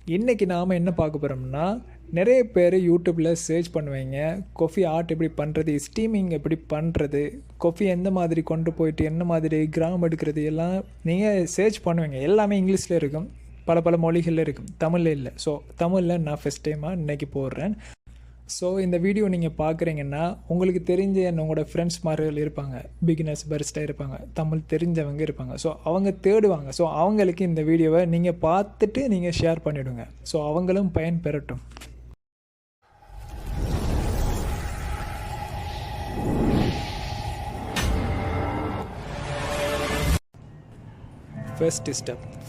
இன்றைக்கி நாம் என்ன பார்க்க போகிறோம்னா, நிறைய பேர் யூடியூப்பில் சர்ச் பண்ணுவீங்க. காஃபி ஆர்ட் எப்படி பண்ணுறது, ஸ்டீமிங் எப்படி பண்ணுறது, காஃபி எந்த மாதிரி கொண்டு போயிட்டு என்ன மாதிரி கிராம் எடுக்கிறது எல்லாம் நீங்கள் சர்ச் பண்ணுவீங்க. எல்லாமே இங்கிலீஷில் இருக்கும், பல மொழிகளில் இருக்கும், தமிழில் இல்லை. ஸோ தமிழில் நான் ஃபஸ்ட் டைமாக இன்றைக்கி போடுறேன். ஸோ இந்த வீடியோ நீங்கள் பார்க்குறீங்கன்னா உங்களுக்கு தெரிஞ்ச உங்களோட ஃப்ரெண்ட்ஸ் மாதிரி இருப்பாங்க, பிகினர்ஸ் பரிஸ்டா இருப்பாங்க, தமிழ் தெரிஞ்சவங்க இருப்பாங்க. ஸோ அவங்க தேடுவாங்க. ஸோ அவங்களுக்கு இந்த வீடியோவை நீங்கள் பார்த்துட்டு நீங்கள் ஷேர் பண்ணிவிடுங்க. ஸோ அவங்களும் பயன் பெறட்டும்.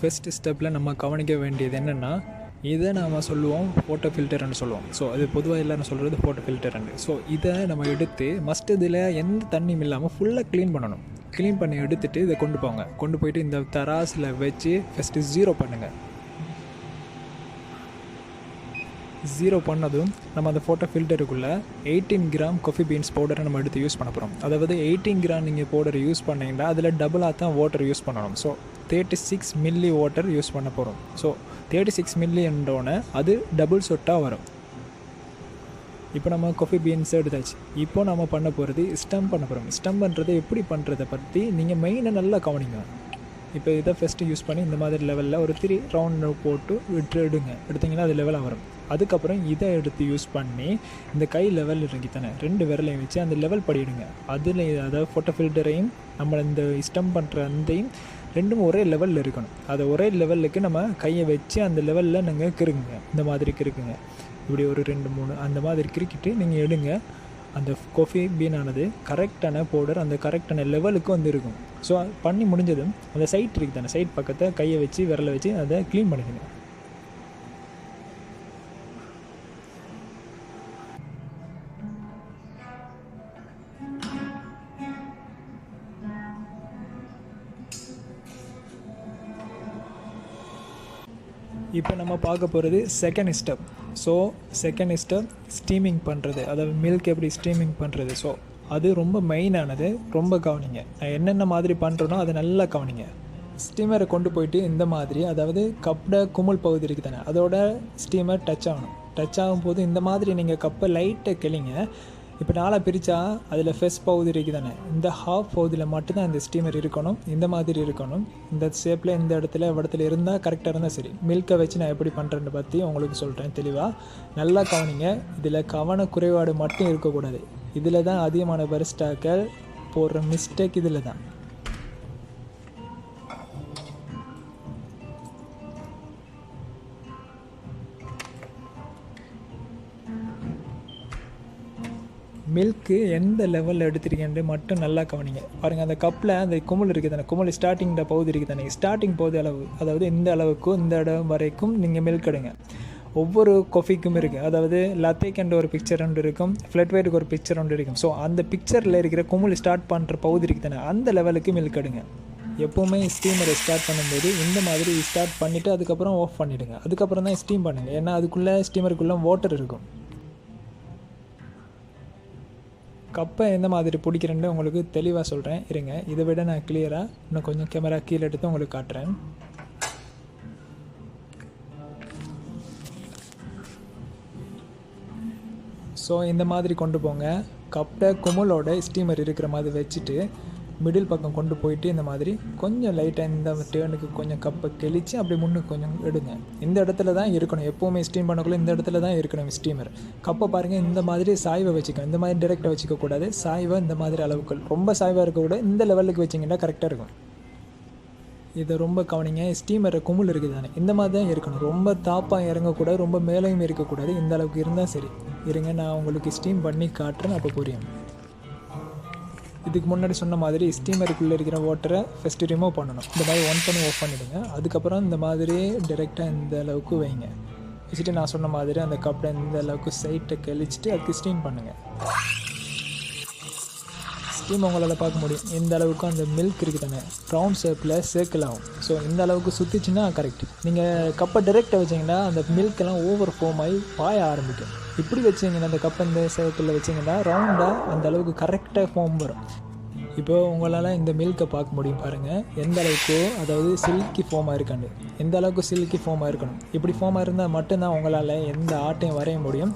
ஃபர்ஸ்ட் ஸ்டெப்பில் நம்ம கவனிக்க வேண்டியது என்னென்னா, இதை நாம் சொல்லுவோம் ஃபோட்டோ ஃபில்டர்னு சொல்லுவோம். ஸோ அது பொதுவாக எல்லோரும் சொல்கிறது ஃபோட்டோ ஃபில்டர்னு. ஸோ இதை நம்ம எடுத்து மஸ்ட் இதில் எந்த தண்ணியும் இல்லாமல் ஃபுல்லாக க்ளீன் பண்ணணும். க்ளீன் பண்ணி எடுத்துகிட்டு இதை கொண்டு போயிட்டு இந்த தராசில் வச்சு ஃபஸ்ட்டு 0 பண்ணுங்கள். 0 பண்ணதும் நம்ம அந்த ஃபோட்டோ ஃபில்டருக்குள்ளே 18 கிராம் காஃபி பீன்ஸ் பவுடரை நம்ம எடுத்து யூஸ் பண்ண போகிறோம். அதாவது 18 கிராம் நீங்கள் பவுடர் யூஸ் பண்ணிங்கன்னா அதில் டபுளாக தான் வாட்டர் யூஸ் பண்ணணும். ஸோ 36 மில்லி வாட்டர் யூஸ் பண்ண போகிறோம். ஸோ 36 மில்லி என்றோன்னே அது டபுள் சொட்டாக வரும். இப்போ நம்ம காஃபி பீன்ஸ் எடுத்தாச்சு. இப்போ நம்ம பண்ண போகிறது ஸ்டம் பண்ண போகிறோம். ஸ்டம் பண்ணுறது எப்படி பண்ணுறதை பற்றி நீங்கள் மெயினாக நல்லா கவனிங்க. இப்போ இதை ஃபஸ்ட்டு யூஸ் பண்ணி இந்த மாதிரி லெவலில் ஒரு 3 ரவுண்ட் போட்டு எடுத்திங்கன்னா அது லெவலாக வரும். அதுக்கப்புறம் இதை எடுத்து யூஸ் பண்ணி இந்த கை லெவல் இறங்கி தானே 2 விரலையும் வச்சு அந்த லெவல் படிடுங்க. அதில் அதாவது ஃபோட்டோ ஃபில்டரையும் நம்ம இந்த ஸ்டம் பண்ணுற அந்தையும் ரெண்டும் ஒரே லெவலில் இருக்கணும். அதை ஒரே லெவலுக்கு நம்ம கையை வச்சு அந்த லெவலில் நீங்கள் கிறுக்குங்க. இந்த மாதிரி கிறுக்குங்க. இப்படி ஒரு 2-3 அந்த மாதிரி கிறுக்கிட்டு நீங்கள் எடுங்க. அந்த காஃபி பீனானது கரெக்டான பவுடர் அந்த கரெக்டான லெவலுக்கு வந்து இருக்கும். ஸோ பண்ணி முடிஞ்சதும் அந்த சைட் இருக்குது தானே, சைட் பக்கத்தை கையை வச்சு விரலை வச்சு அதை க்ளீன் பண்ணிடுங்க. இப்போ நம்ம பார்க்க போகிறது second step. So second step steaming பண்ணுறது, அதாவது மில்க் எப்படி ஸ்டீமிங் பண்ணுறது. ஸோ அது ரொம்ப மெயினானது, ரொம்ப கவனிங்க. நான் என்னென்ன மாதிரி பண்ணுறேனோ அதை நல்லா கவனிங்க. ஸ்டீமரை கொண்டு போயிட்டு இந்த மாதிரி, அதாவது கப்போட குமிழ் பகுதி இருக்குது தானே, அதோட ஸ்டீமர் டச் ஆகணும். டச் ஆகும்போது இந்த மாதிரி நீங்கள் கப்பை லைட்டை கிளிங்க. இப்போ நாளாக பிரித்தா அதில் ஃபர்ஸ்ட் பகுதி இருக்குது தானே, இந்த ஹாஃப் பகுதியில் மட்டும்தான் இந்த ஸ்டீமர் இருக்கணும். இந்த மாதிரி இருக்கணும். இந்த ஷேப்பில் இந்த இடத்துல இருந்தால் கரெக்டாக இருந்தால் சரி. மில்கை வச்சு நான் எப்படி பண்ணுறேன்னு பற்றி உங்களுக்கு சொல்கிறேன் தெளிவாக. நல்லா கவனிங்க. இதில் கவன குறைபாடு மட்டும் இருக்கக்கூடாது. இதில் தான் அதிகமான பரிஸ்டாக்கள் போடுற மிஸ்டேக் இதில் தான். மில்க்கு எந்த லெவலில் எடுத்துருக்கேன்ட்டு மட்டும் நல்லா கவனிங்க. பாருங்கள், அந்த கப்பில் அந்த குமிழ் இருக்குது தானே, குமிழ் ஸ்டார்டிங் பகுதி இருக்குது தானே, ஸ்டார்டிங் பகுதி அளவு, அதாவது இந்த அளவுக்கும் இந்த இடம் வரைக்கும் நீங்கள் மில்க் எடுங்க. ஒவ்வொரு காஃபிக்கும் இருக்குது. அதாவது லத்தேக்கு ஒரு பிக்சர் ஒன்று இருக்கும், ஃப்ளட் ஒயிட்டுக்கு ஒரு பிக்சர் ஒன்று இருக்கும். ஸோ அந்த பிக்சரில் இருக்கிற குமிழ் ஸ்டார்ட் பண்ணுற பகுதி இருக்குது தானே, அந்த லெவலுக்கு மில்க் எடுங்க. எப்போவுமே ஸ்டீமரை ஸ்டார்ட் பண்ணும்போது இந்த மாதிரி ஸ்டார்ட் பண்ணிவிட்டு அதுக்கப்புறம் ஆஃப் பண்ணிவிடுங்க. அதுக்கப்புறம் தான் ஸ்டீம் பண்ணுங்கள். ஏன்னா அதுக்குள்ளே ஸ்டீமருக்குள்ளே வாட்டர் இருக்கும். கப்பை எந்த மாதிரி பிடிக்கிறேன்னு உங்களுக்கு தெளிவாக சொல்கிறேன். இருங்க, இதை விட நான் கிளியராக இன்னும் கொஞ்சம் கேமரா கீழே எடுத்து உங்களுக்கு காட்டுறேன். ஸோ இந்த மாதிரி கொண்டு போங்க. கப்பை குமிழோட ஸ்டீமர் இருக்கிற மாதிரி வச்சுட்டு மிடில் பக்கம் கொண்டு போயிட்டு இந்த மாதிரி கொஞ்சம் லைட்டாக இந்த டேர்னுக்கு கொஞ்சம் கப்பை கிழிச்சு அப்படி முன்னுக்கு கொஞ்சம் எடுங்க. இந்த இடத்துல தான் இருக்கணும். எப்போவுமே ஸ்டீம் பண்ணக்குள்ளே இந்த இடத்துல தான் இருக்கணும் ஸ்டீமர். கப்பை பாருங்கள், இந்த மாதிரி சாய்வை வச்சுக்கணும். இந்த மாதிரி டைரெக்டாக வச்சுக்கக்கூடாது. சாய்வை இந்த மாதிரி அளவுக்கு, ரொம்ப சாய்வாக இருக்கக்கூடாது. இந்த லெவலுக்கு வச்சிங்கன்னா கரெக்டாக இருக்கும். இதை ரொம்ப கவனிங்க. ஸ்டீமரை குமிழ் இருக்குது தானே, இந்த மாதிரி தான் இருக்கணும். ரொம்ப தாப்பாக இறங்கக்கூடாது, ரொம்ப மேலேயும் இருக்கக்கூடாது. இந்த அளவுக்கு இருந்தால் சரி. இருங்க, நான் உங்களுக்கு ஸ்டீம் பண்ணி காட்டுறேன், அப்போ புரியும். இதுக்கு முன்னாடி சொன்ன மாதிரி ஸ்டீமருக்குள்ளே இருக்கிற வாட்டரை ஃபஸ்ட்டு ரிமூவ் பண்ணணும். இந்த மாதிரி ஒன் பண்ணி ஆஃப் பண்ணிவிடுங்க. அதுக்கப்புறம் இந்த மாதிரி டைரெக்டாக இந்த அளவுக்கு வைங்க. வச்சுட்டு நான் சொன்ன மாதிரி அந்த கப்பில் இந்த அளவுக்கு சைட்டை கழிச்சிட்டு அதுக்கு ஸ்டீம் பண்ணுங்கள். ஸ்டீம் உங்களால் பார்க்க முடியும். இந்த அளவுக்கு அந்த மில்க் இருக்குது தானே, ரவுண்ட் ஷேப்பில் சர்க்கிள் ஆகும். ஸோ இந்த அளவுக்கு சுற்றிச்சின்னா கரெக்ட். நீங்கள் கப்பை டைரெக்டாக வச்சிங்கன்னா அந்த மில்கெல்லாம் ஓவர் ஃபார்ம் ஆகி பாய ஆரம்பிக்கும். இப்படி வச்சிங்கன்னா அந்த கப்பை இந்த சர்க்கிளில் வச்சிங்கன்னா ரவுண்டாக அந்த அளவுக்கு கரெக்டாக ஃபார்ம் வரும். இப்போ உங்களால் இந்த மில்கை பார்க்க முடியும் பாருங்கள், எந்த அளவுக்கு அதாவது சில்கி ஃபார்மாக இருக்காண்டு, எந்த அளவுக்கு சில்கி ஃபார்மாக இருக்கணும். இப்படி ஃபார்மாக இருந்தால் மட்டும்தான் உங்களால் எந்த ஆட்டையும் வரைய முடியும்.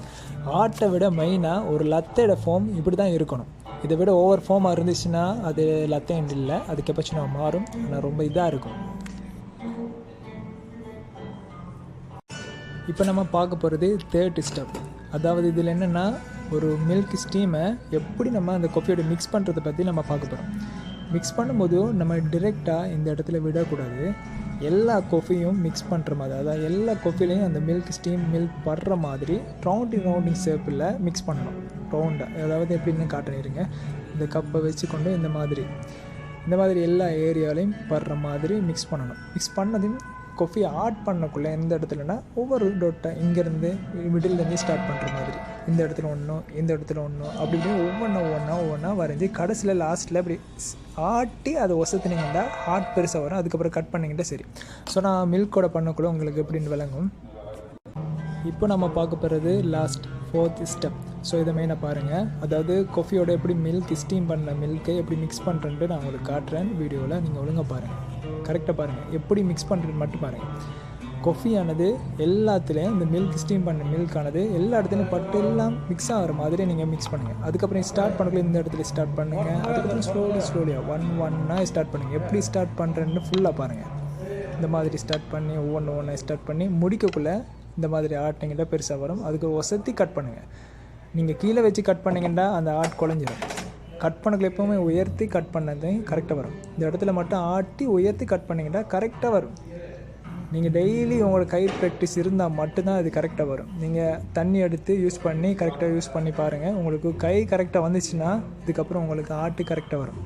ஆட்டை விட மெயினாக ஒரு லத்தையோட ஃபார்ம் இப்படி தான் இருக்கணும். இதை விட ஓவர் ஃபார்மாக இருந்துச்சுன்னா அது லத்தைண்ட் இல்லை, அது கெப்பச்சினோ மாறும், ஆனால் ரொம்ப இதாக இருக்கும். இப்போ நம்ம பார்க்க போகிறது தேர்ட் ஸ்டெப். அதாவது இதில் என்னென்னா ஒரு மில்க் ஸ்டீமை எப்படி நம்ம அந்த காஃபியோட மிக்ஸ் பண்ணுறதை பற்றி நம்ம பார்க்க போகிறோம். மிக்ஸ் பண்ணும்போது நம்ம டிரெக்டாக இந்த இடத்துல விடக்கூடாது. எல்லா காஃபியும் மிக்ஸ் பண்ணுற மாதிரி, அதாவது எல்லா காஃபிலையும் அந்த மில்க் ஸ்டீம் மில்க் படுற மாதிரி ரவுண்டிங் ஷேப்பில் மிக்ஸ் பண்ணணும். ரவுண்டாக, அதாவது எப்படின்னு காட்டினிருங்க. இந்த கப்பை வச்சுக்கொண்டு இந்த மாதிரி எல்லா ஏரியாலையும் படுற மாதிரி மிக்ஸ் பண்ணணும். மிக்ஸ் பண்ணதையும் காஃபி ஆட் பண்ணக்குள்ளே எந்த இடத்துலனா ஒவ்வொரு டொட்டை இங்கேருந்து மிடில்லேருந்து ஸ்டார்ட் பண்ணுற மாதிரி, இந்த இடத்துல ஒன்றும் இந்த இடத்துல ஒன்றும் அப்படி இப்படி ஒவ்வொன்றா வரைஞ்சி கடைசியில் லாஸ்ட்டில் அப்படி ஆட்டி அதை ஒசத்துனீங்கன்னா ஹார்ட் பெருசாக வரும். அதுக்கப்புறம் கட் பண்ணிக்கிட்டே சரி. ஸோ நான் மில்கோட பண்ணக்குள்ளே உங்களுக்கு எப்படின்னு விளங்கும். இப்போ நம்ம பார்க்க போகிறது லாஸ்ட் 4th ஸ்டெப். ஸோ இதை மெயினாக பாருங்கள். அதாவது காஃபியோட எப்படி மில்க் ஸ்டீம் பண்ண மில்க்கை எப்படி மிக்ஸ் பண்ணுறேன்ட்டு நான் உங்களுக்கு காட்டுறேன் வீடியோவில். நீங்கள் ஒழுங்காக பாருங்கள், கரெக்டாக பாருங்கள், எப்படி மிக்ஸ் பண்ணுறேன்னு மட்டும் பாருங்கள். காஃபியானது எல்லாத்துலேயும் இந்த மில்க் ஸ்டீம் பண்ண மில்கானது எல்லா இடத்துலையும் பட்டு எல்லாம் மிக்ஸ் ஆகிற மாதிரி நீங்கள் மிக்ஸ் பண்ணுங்கள். அதுக்கப்புறம் ஸ்டார்ட் பண்ணக்குள்ள இந்த இடத்துல ஸ்டார்ட் பண்ணுங்கள். அதுக்கப்புறம் ஸ்லோலியாக ஒன்றா ஸ்டார்ட் பண்ணுங்கள். எப்படி ஸ்டார்ட் பண்ணுறேன்னு ஃபுல்லாக பாருங்கள். இந்த மாதிரி ஸ்டார்ட் பண்ணி ஒவ்வொன்றா ஸ்டார்ட் பண்ணி முடிக்கக்குள்ளே இந்த மாதிரி ஆட்டிங்கிட்ட பெருசாக வரும். அதுக்கு ஒசத்தி கட் பண்ணுங்கள். நீங்கள் கீழே வச்சு கட் பண்ணிங்கன்னா அந்த ஆட் குழஞ்சிடும். கட் பண்ணக்குள்ள எப்போவுமே உயர்த்தி கட் பண்ணது கரெக்டாக வரும். இந்த இடத்துல மட்டும் ஆட்டி உயர்த்தி கட் பண்ணிங்கன்னா கரெக்டாக வரும். நீங்கள் டெய்லி உங்களோட கை ப்ராக்டிஸ் இருந்தால் மட்டும்தான் அது கரெக்டாக வரும். நீங்கள் தண்ணி எடுத்து யூஸ் பண்ணி கரெக்டாக யூஸ் பண்ணி பாருங்கள். உங்களுக்கு கை கரெக்டாக வந்துச்சுன்னா இதுக்கப்புறம் உங்களுக்கு ஆட்டு கரெக்டாக வரும்.